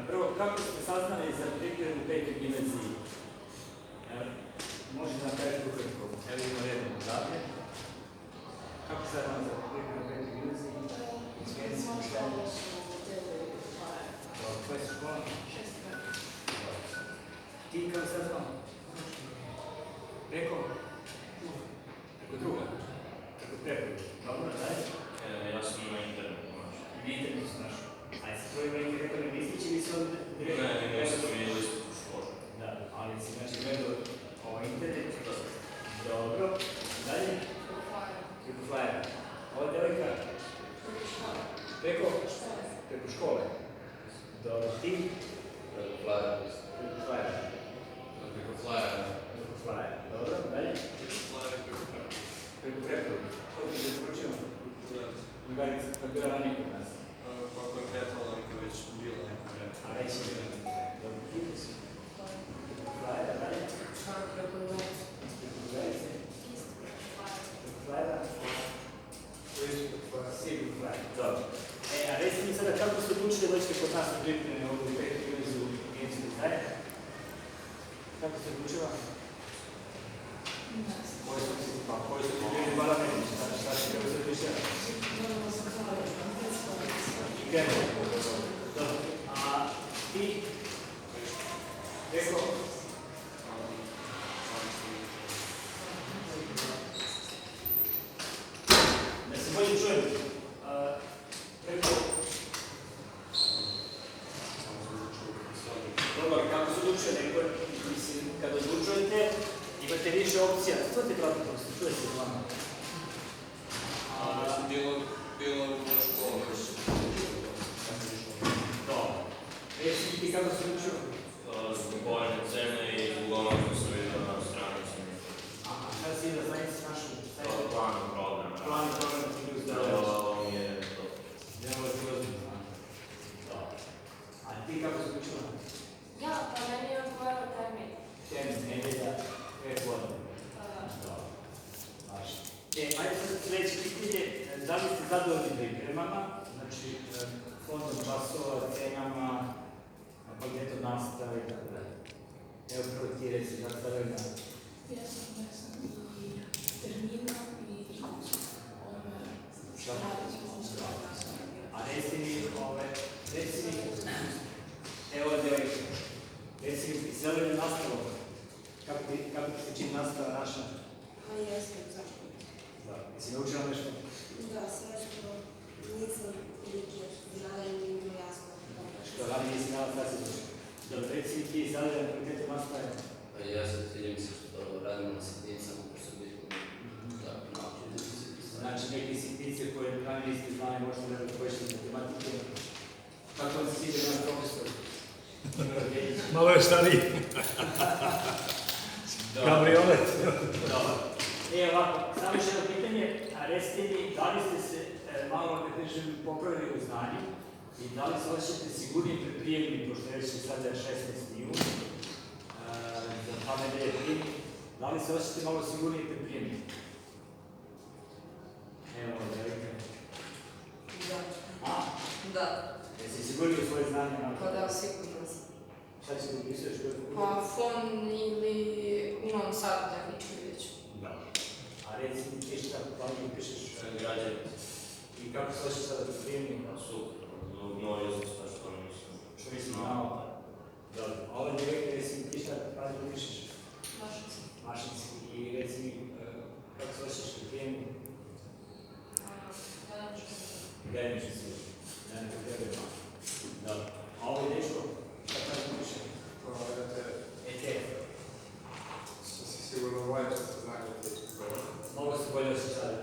Prvo, kako ste saznali za pripremu u petoj gimnaziji? Može da kažete ukratko. Evo ima redom odavde. Kako ste saznali za pripremu u petoj gimnaziji? Koja si škola? Ti kako sad znao? Preko? Preko druga? Preko preporuke? Dobro, dalje? Ja sam na internetu našao. Na internetu sam našao. A jesi tvoj neki rekordni listić ili si od... Ne, sam i listić u školu. Da, ali si znači gledao internet? Dobro, dalje? Preko flyera. Ova devojka? Preko? Preko škole. Dobro, ti? Preko flyera. Preko flyera. Preko flyera. Preko flyera. Dobro, dalje? Preko flyera i preko preporuke. Preko preporuke. Kako ti se sporučio? Drugarica, kako je bila ranije kod nas? Pa konkretno Lanka već bila neko vreme. A već je bila. Dobro, ti si? Preko flyera, dalje? Preko drugarice. Preko drugarice? Preko flyera? Svi preko flyera. Dobro. A reci mi sada kako ste odlučili doći kod nas na pripremljene ovdje u petoj gimnaziju u Gimnazijskoj zajedno? Kako ste odlučila? Koji su pripremljeni balameni? Šta si kako se odlučila? I krenuo. Dobro. A ti? Preko? Da se bolje čujem. Preko? Dobro, kako se odlučuje? Kada odlučujete, imate više opcija. Što ti prati to? Čuje se s vama? Bilo u školu. Dobro. Reci ti kako se odlučuje? Zbog povoljne cene i uglavnom sam vidio na stranici. Aha, šta si da stranici našu? Plan programa. Plan programa ti bi uzdravljati. Ovo mi je to. Djelovo ti ozbiljno. Dobro. A ti kako se odlučila? Ja, pa meni je odgovarao termin. Termin, nedelja, 5 godina. Dobro. Važno. Ajde sad sljedeće pitanje. Da li ste zadovoljni pripremama? Znači, fondom časova, cenama, kvalitetom nastave i tako dalje. Evo prvo ti reci, zastavljaju na... Jesam i termina i Šta? A reci mi, evo devojka, reci mi, zelenu nastavu, kako ti se čini nastava naša? Pa jesam, zašto? Da, jesi naučila nešto? Da, sve što nisam neke znala i nije bilo jasno. Što radi nisi znala, sad se učila. Dobro, reci mi ti zelenu kvalitetu nastave? Ja se sviđam se što radimo na sitnicama, ko su bitno da naučiti se. Znači, neke sitnice koje ranije niste znali, možete da korištiti matematike. Kako vam se sviđa naš profesor? Malo je stariji. Kabriolet. Dobro. Ovako, samo još jedno pitanje, a recite mi, da li ste se malo, da kažem, popravili u znanju i da li se osjećate sigurnije pripremljeni, pošto već je sada 16. jun, za 2 nedelje prim, da li se osjećate malo sigurnije pripremljeni? Evo, devojka. Da. A? Da. Jesi sigurniji u svoje znanje? Pa da, sigurno sam. Šta će da upisuješ? Pa fon ili u Novom Sadu tehnički već. Da. A reci mi ti šta planiju upišeš? Građani. I kako se osjeća sada pripremljeni? Super. Odnorio sam sve što nisam. Što nisam znao? Dobro. A ova devojka, reci mi ti šta planiju upišeš? Mašinski. Mašinski. I reci mi kako se osjećaš pripremljeni? Delimično si. Ja ne potrebujem. Dobro. A ovo je dečko? Šta planiju upiše? ETF. Sigurno bolje što se znaju. Mnogo se bolje osjećali.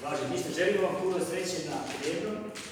Važno, ništa, želimo vam puno sreće na prijemnom